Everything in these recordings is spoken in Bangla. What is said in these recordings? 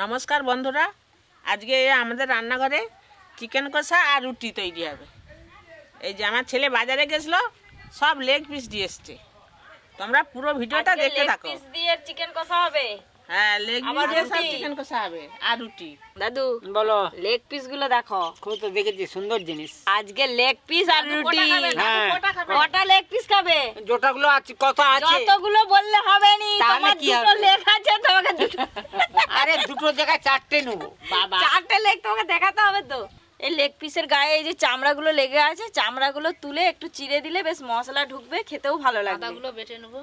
নমস্কার বন্ধুরা, আজকে আমাদের রান্নাঘরে চিকেন কষা আর রুটি তৈরি হবে। এই যে আমার ছেলে বাজারে গেছিলো, সব লেগ পিস দিয়ে এসছে। তোমরা পুরো ভিডিওটা দেখতে থাকো। লেগ পিস দিয়ে চিকেন কষা হবে। হ্যাঁ, লেগ পিস দিয়ে সব চিকেন কষা হবে আর রুটি। দাদু বলো। লেগ পিস গুলো দেখো, খুব তো দেখেছি, সুন্দর জিনিস। আজকে লেগ পিস আর রুটি। হ্যাঁ। কটা লেগ পিস খাবে? জোটাগুলো আছে, কত আছে? যতগুলো বললে হবে নি, তাহলে তোমার কি দুটো হবে? লেগ আছে, তোমাকে দুটো আরে দুটো জায়গায় চারটে নেবো বাবা। চারটে লেগ তোমাকে দেখাতে হবে তো। এই লেগ পিসের গায়ে এই যে চামড়াগুলো লেগে আছে, চামড়াগুলো তুলে একটু চিড়ে দিলে বেশ মশলা ঢুকবে, খেতেও ভালো লাগবে। আদাগুলো বেটে নেবো।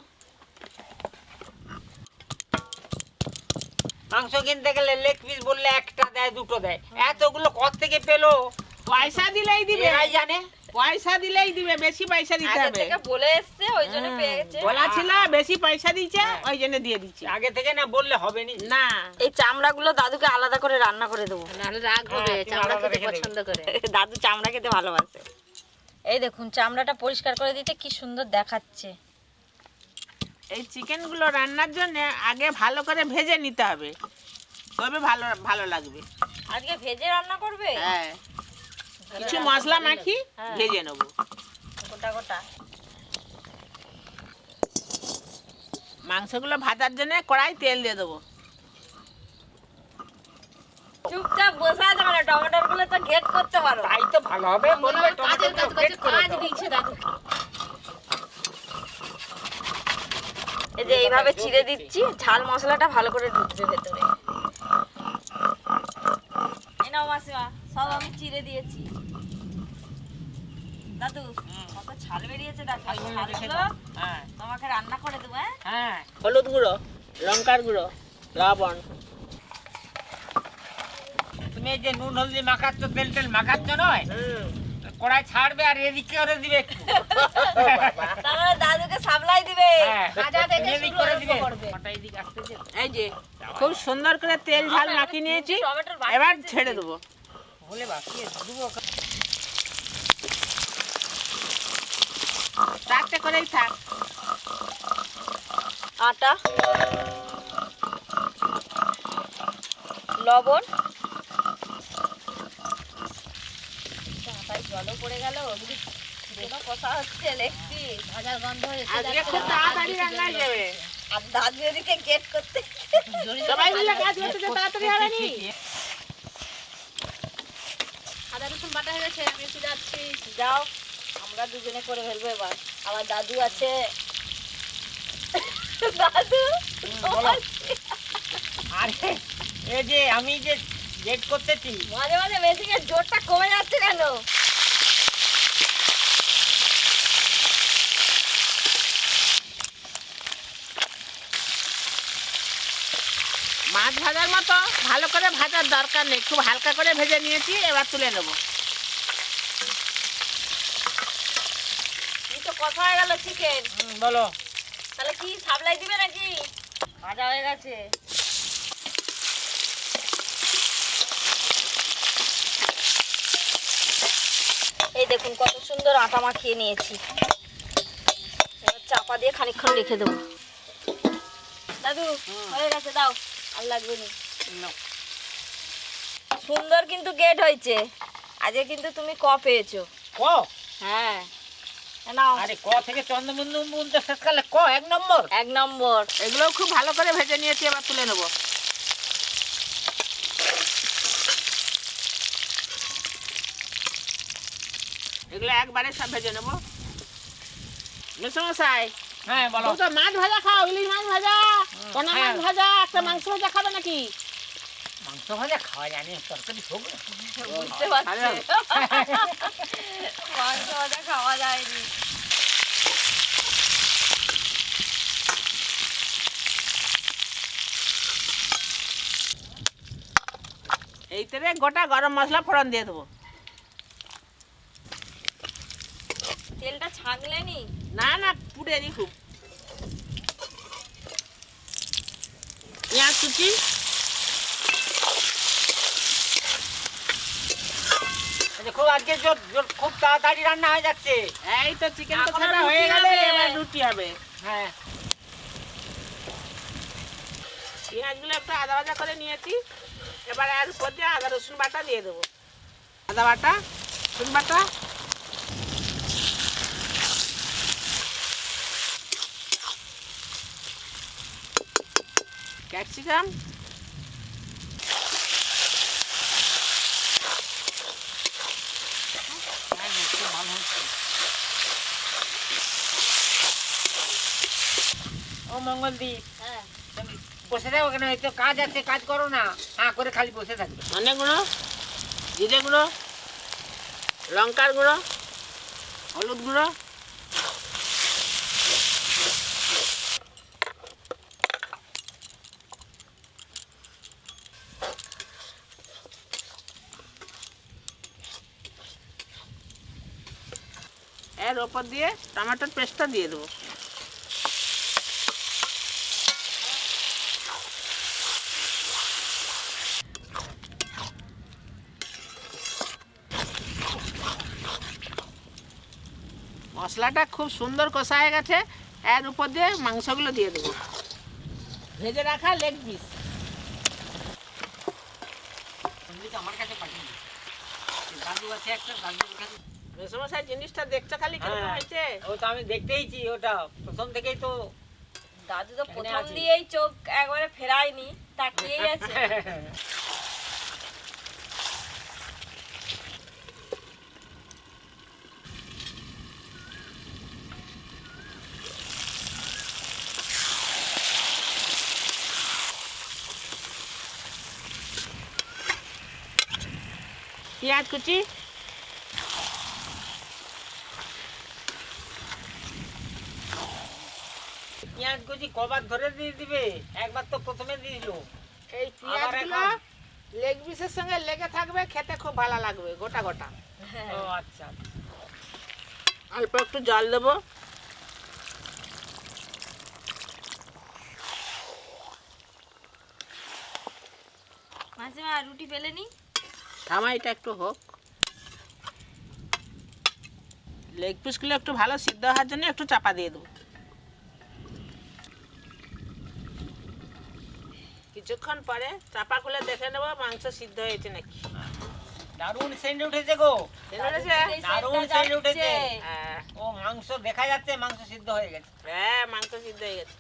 মাংস কিনতে গেলে লেগ পিস বললে একটা দেয়, দুটো দেয়, এতগুলো কত থেকে পেলো? পয়সা দিলেই দিবে, এরাই জানে। পয়সা দিলেই দিবে, বেশি পয়সা দিতে আগে হবে। থেকে বলে এসছে, ওই জন্য পেয়েছে। বলা ছিল বেশি পয়সা দিচ্ছে, ওই জন্য দিয়ে দিচ্ছি। আগে থেকে না বললে হবে নি। না, এই চামড়াগুলো দাদুকে আলাদা করে রান্না করে দেবো, নাহলে রাগ হবে, চামড়া খেতে পছন্দ করে। দাদু চামড়া খেতে ভালোবাসে। এই দেখুন, চামড়াটা পরিষ্কার করে দিতে কি সুন্দর দেখাচ্ছে। এই চিকেনগুলো রান্নার জন্য আগে ভালো করে ভেজে নিতে হবে, তবে ভালো ভালো লাগবে। আজকে ভেজে রান্না করবে? হ্যাঁ, কিছু মশলা মাখি ভেজে নেবো গোটা গোটা। মাংসগুলো ভাজার জন্য কড়াই তেল দিয়ে দেবো। চুপচাপ বসে আছে মানে, টমেটোর গুলো তো গেট করতে পারো। তাই তো ভালো হবে, বলবে টমেটো পেট করে দাও। এই যে এইভাবে চিড়ে দিচ্ছি, ঝাল মশলাটা ভালো করে ঢুকবে ভেতরে। এই নাও মাসিমা, সব আমি চিড়ে দিয়েছি। দাদু কত ছাল বেরিয়েছে, দেখো এই ছালগুলো হ্যাঁ তোমাকে রান্না করে দেবো। হ্যাঁ, হ্যাঁ। হলুদ গুঁড়ো, লঙ্কার গুঁড়ো, লবণ। তুমি এই যে নুন হলদি মাখাচ্ছ, তেল টেল মাখাচ্ছ নয়, কড়াই ছাড়বে আর এদিকে করে দিবে একটু। তাহলে দাদুকে সাপ্লাই দিবে। ভাজা থেকে এদিক করে দিবে। কটা এদিক আসতেছে। এই যে খুব সুন্দর করে তেল ঝাল মাখিয়ে নিয়েছি, টমেটোর বাটি এবার ছেড়ে দেবো। বলে বাকি দেবো। চারটে করেই থাক। আটা, লবণ, আটায় জলও পড়ে গেল। ওদিকে চিকেনও কষা হচ্ছে, লেগ পিস ভাজার গন্ধ হয়েছে। আজকে খুব তাড়াতাড়ি রান্না হয়ে যাবে। আর দাদু এদিকে গেট করতে, সবাই মিলে কাজ করতে যে তাড়াতাড়ি হবে নি। আদা রসুন বাটা হয়ে গেছে, আমি একটু যাচ্ছি। যাও, আমরা দুজনে করে ফেলবো এবার। আমার দাদু আছে। দাদু আরে এই যে আমি যে গেট করতেছি, মাঝে মাঝে মেশিনের জোরটা কমে যাচ্ছে কেন? মাছ ভাজার মতো ভালো করে ভাজার দরকার নেই, খুব হালকা করে ভেজে নিয়েছি, এবার তুলে নেবো। এই তো কষা হয়ে গেল চিকেন। বলো। তাহলে কি সাপ্লাই দিবে নাকি? ভাজা হয়ে গেছে। এই দেখুন কত সুন্দর আটা মাখিয়ে নিয়েছি। এবার চাপা দিয়ে খানিকক্ষণ রেখে দেবো। দাদু হয়ে গেছে, দাও, আর লাগবে না। সুন্দর কিন্তু গেট হয়েছে। আজকে কিন্তু তুমি ক পেয়েছো। ক? হ্যাঁ, নাও। আরে ক থেকে চন্দ্রবিন্দু পর্যন্ত শেষকালে ক এক নম্বর। এক নম্বর। এগুলোও খুব ভালো করে ভেজে নিয়েছি, এবার তুলে নেবো। এগুলো একবারে সব ভেজে নেবো। মেসমশাই, হ্যাঁ বলো। তো মাছ ভাজা খাও, ইলিশ মাছ ভাজা, পোনা মাছ ভাজা, একটা মাংস ভাজা খাবে নাকি? মাংস ভাজা খাওয়া জানি, তরকারি হোক না। বুঝতে পারছি, মাংস ভাজা খাওয়া যায়নি। এই তেলে গোটা গরম মশলা ফোড়ন দিয়ে দেবো। তেলটা ছাঁকলেনি? না না, পুড়ে নি খুব। পেঁয়াজ কুচি, খুব আজকে খুব তাড়াতাড়ি রান্না হয়ে যাচ্ছে। এই তো চিকেন কষাটা হয়ে গেলে এবার রুটি হবে। হ্যাঁ, পেঁয়াজগুলো একটু আদা ভাজা করে নিয়েছি। এবার এর উপর দিয়ে আদা রসুন বাটা দিয়ে দেবো। আদা বাটা, রসুন বাটা, ক্যাপসিকাম, ও মঙ্গলদীপ, হ্যাঁ তুমি বসে থাকো কেন? এই তো কাজ আছে, কাজ করো না, হ্যাঁ করে খালি বসে থাকবে। ধনে গুঁড়ো, জিরে গুঁড়ো, লঙ্কার গুঁড়ো, হলুদ গুঁড়ো, এর ওপর দিয়ে টমেটোর পেস্টটা দিয়ে দেবো। মশলাটা খুব সুন্দর কষা হয়ে গেছে। এর উপর দিয়ে মাংসগুলো দিয়ে দেবো, ভেজে রাখা লেগ পিস। আমার কাছে পাঠিয়ে দিই। দাদু আছে একটা, দাদুর কাছে। মেসমশাই জিনিসটা দেখছো খালি কেমন হ্যাঁ, হয়েছে? ও তো আমি দেখতেইছি, ওটা প্রথম থেকেই তো। দাদু তো এখানে প্রথম আছি। দিয়েই চোখ একবারে ফেরায়নি, তাকিয়েই আছে। পেঁয়াজ কুচি, পেঁয়াজ কুচি কবার ধরে দিয়ে দিবে? একবার তো প্রথমে দিয়ে দিল। এই পেঁয়াজগুলো লেগ পিসের সঙ্গে লেগে থাকবে, খেতে খুব ভালো লাগবে, গোটা গোটা। ও আচ্ছা। অল্প একটু জল দেবো। মাসিমা রুটি পেলেনি? থামা, এটা একটু হোক। লেগ পিসগুলো একটু ভালো সিদ্ধ হওয়ার জন্য একটু চাপা দিয়ে দেবো। কিছুক্ষণ পরে চাপা খুলে দেখে নেবো মাংস সিদ্ধ হয়েছে নাকি। দারুণ সেন্ট উঠেছে গো। সেদ্ধ হয়েছে? দারুণ সেন্ট উঠেছে। হ্যাঁ, ও মাংস দেখা যাচ্ছে, মাংস সিদ্ধ হয়ে গেছে। হ্যাঁ, মাংস সিদ্ধ হয়ে গেছে।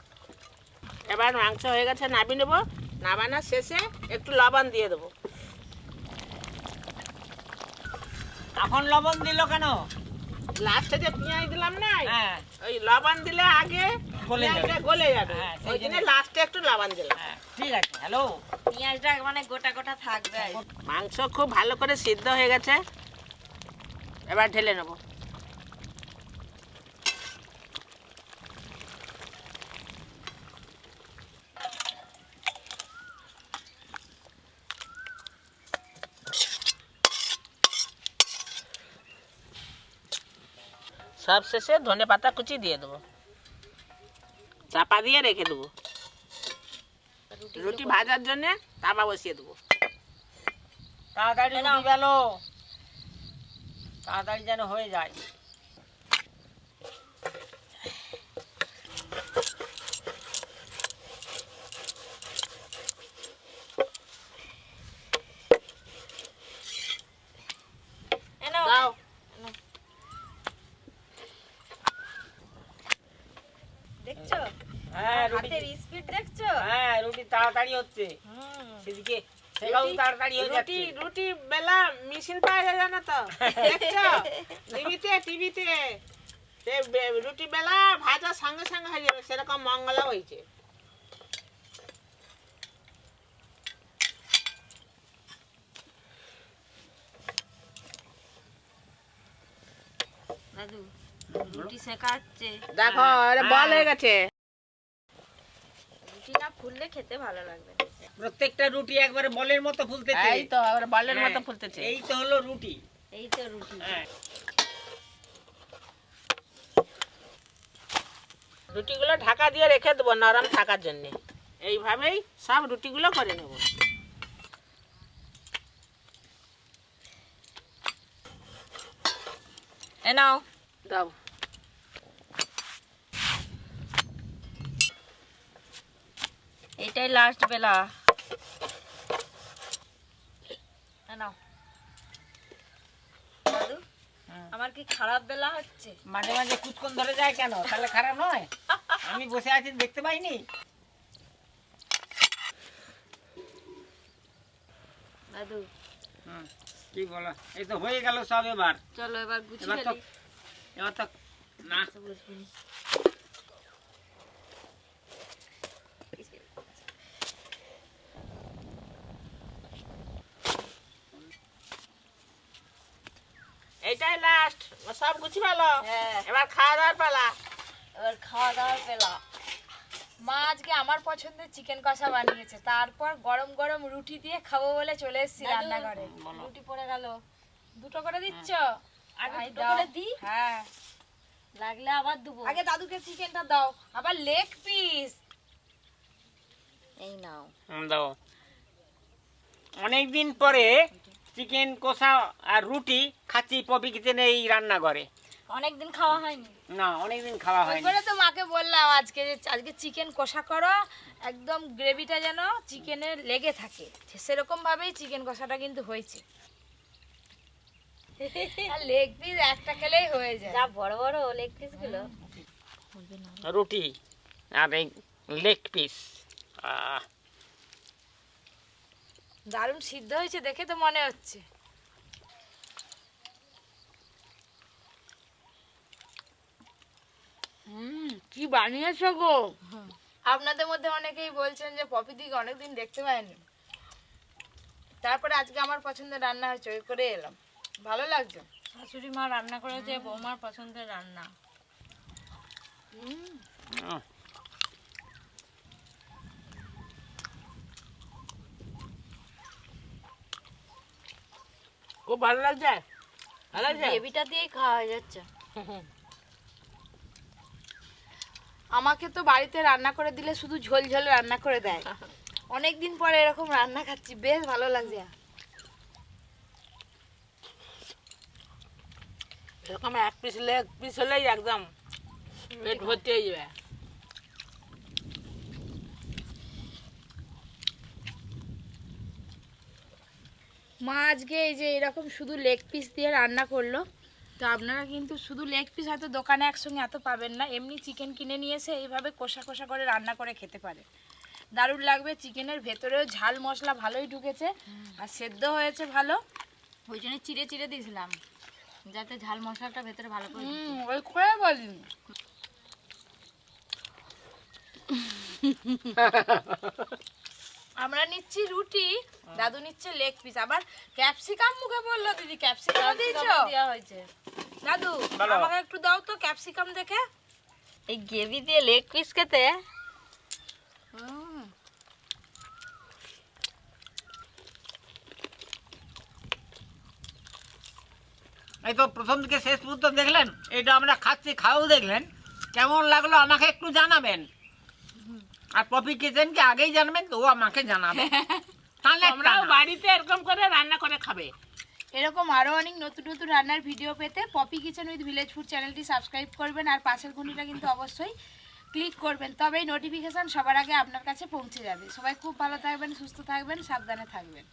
এবার মাংস হয়ে গেছে, নামিয়ে নেবো। নামানোর শেষে একটু লবণ দিয়ে দেবো। এখন লবণ দিল কেন? লাস্টে যে পেঁয়াজ দিলাম না, হ্যাঁ ওই লবণ দিলে আগে গলে যাবে। পেঁয়াজটা গলে যাবে। হ্যাঁ, সেই ওই জন্য জন্য। লাস্টে একটু লবণ দিলাম। হ্যাঁ, ঠিক আছে। হ্যালো, পেঁয়াজটা মানে গোটা গোটা থাকবে আর কি। মাংস খুব ভালো করে সিদ্ধ হয়ে গেছে। এবার ঢেলে নেব। সব শেষে ধনে পাতা কুচি দিয়ে দেবো। চাপা দিয়ে রেখে দেবো। রুটি ভাজার জন্য তাওয়া বসিয়ে দেবো। তাড়াতাড়ি এই নাও। রুটি বেলো, তাড়াতাড়ি যেন হয়ে যায়। এ নাও। দাও। দেখছো হ্যাঁ রুটি, হাতের স্পিড দেখছো? হ্যাঁ রুটি তাড়াতাড়ি হচ্ছে। সেদিকে সেটাও তাড়াতাড়ি হয়ে রুটি যাচ্ছে। রুটি বেলা মেশিন পাওয়া যায় জানো তো? দেখছো টিভিতে রুটি বেলা ভাজা সঙ্গে সঙ্গে হয়ে যাবে, সেরকম মঙ্গলা হয়েছে। দাদু রুটি শেখাচ্ছে। দেখো এটা বল হয়ে গেছে। রুটি না ফুললে খেতে ভালো লাগবে না। প্রত্যেকটা রুটি একবারে বলের মতো ফুলতেছে। এই তো আবার বলের হ্যাঁ, মতো ফুলতেছে। এই তো হলো রুটি। এই তো রুটি। হ্যাঁ, রুটিগুলো ঢাকা দিয়ে রেখে দেবো নরম থাকার জন্য। এইভাবেই সব রুটিগুলো করে নেব। এ নাও। দাও। এইটা এইটাই লাস্ট বেলা। নাও দাদু, আমার কি খারাপ বেলা হচ্ছে? মাঝে মাঝে কুচকন ধরে যায় কেন? তাহলে খারাপ নয়? আমি বসে আছি দেখতে পাইনি? দাদু কি বলো, এই তো হয়ে গেল সব। এবার চলো এবার গুছিয়ে এবার তো ফেলি। এবার তো না, এইটাই লাস্ট, সব গুছি ভালো। হ্যাঁ। এবার খাওয়া দাওয়ার পালা। এবার খাওয়া দাওয়ার বেলা। মা আজকে আমার পছন্দের চিকেন কষা বানিয়েছে, তারপর গরম গরম রুটি দিয়ে খাবো বলে চলে এসেছি রান্নাঘরে। রুটি পড়ে গেল, দুটো করে দিচ্ছ? আগে দুটো করে দিই, হ্যাঁ লাগলে আবার দেবো। আগে দাদুকে চিকেনটা দাও, আবার লেগ পিস। এই নাও। দাও। অনেকদিন পরে চিকেন কষা আর রুটি খাচ্ছি পপি কিচেনে, এই রান্না করে। অনেকদিন খাওয়া হয়নি না, অনেকদিন খাওয়া হয়নি। ওইবারে তো মাকে বললাম আজকে চিকেন কষা করো, একদম গ্রেভিটা যেন চিকেনে লেগে থাকে, সেরকম ভাবেই চিকেন কষাটা কিন্তু হয়েছে। আর লেগ পিস একটা খেলেই হয়ে যায়, যা বড় বড় লেগ পিস গুলো। রুটি আর এই লেগ পিস দারুণ সিদ্ধ হয়েছে দেখে তো মনে হচ্ছে। কি বানিয়েছো গো? আপনাদের মধ্যে অনেকেই বলছেন যে পপি দিকে অনেকদিন দেখতে পাইনি, তারপরে আজকে আমার পছন্দের রান্না হয়েছে, ওই করে এলাম। ভালো লাগছে। শাশুড়ি মা রান্না করেছে, বৌমার পছন্দের রান্না। খুব ভালো লাগছে, ভালো লাগছে। গ্রেভিটা দিয়েই খাওয়া হয়ে যাচ্ছে। আমাকে তো বাড়িতে রান্না করে দিলে শুধু ঝোল ঝোল রান্না করে দেয়, অনেকদিন পরে এরকম রান্না খাচ্ছি, বেশ ভালো লাগছে। এরকম এক পিস লেগ পিস হলেই একদম পেট ভর্তি হয়ে যাবে। মা আজকে এই যে এরকম শুধু লেগ পিস দিয়ে রান্না করলো। তো আপনারা কিন্তু শুধু লেগ পিস হয়তো দোকানে একসঙ্গে এত পাবেন না, এমনি চিকেন কিনে নিয়ে এসে এইভাবে কষা কষা করে রান্না করে খেতে পারে, দারুণ লাগবে। চিকেনের ভেতরেও ঝাল মশলা ভালোই ঢুকেছে আর সেদ্ধ হয়েছে ভালো, ওই জন্য চিড়ে চিড়ে দিয়েছিলাম যাতে ঝাল মশলাটা ভেতরে ভালো করে ওই করে বলি। আমরা নিচ্ছি রুটি, দাদু নিচ্ছে লেগ পিস, আবার ক্যাপসিকাম মুখে বললো দিদি। ক্যাপসিকাম দিয়েছো? দেওয়া হয়েছে। দাদু আমাকে একটু দাও তো ক্যাপসিকাম দেখে। এই গ্রেভি দিয়ে লেগ পিস খেতে এই তো প্রথম থেকে শেষ পর্যন্ত দেখলেন, এটা আমরা খাচ্ছি, খাওয়াও দেখলেন। কেমন লাগলো আমাকে একটু জানাবেন। আর পপি কিচেনকে আগেই জানবেন তো, ও আমাকে জানাবে। তাহলে তোমরাও বাড়িতে এরকম করে রান্না করে খাবে। এরকম আরও অনেক নতুন নতুন রান্নার ভিডিও পেতে Poppy kitchen with village food চ্যানেলটি সাবস্ক্রাইব করবেন, আর পাশের ঘন্টিটা কিন্তু অবশ্যই ক্লিক করবেন, তবেই নোটিফিকেশান সবার আগে আপনার কাছে পৌঁছে যাবে। সবাই খুব ভালো থাকবেন, সুস্থ থাকবেন, সাবধানে থাকবেন।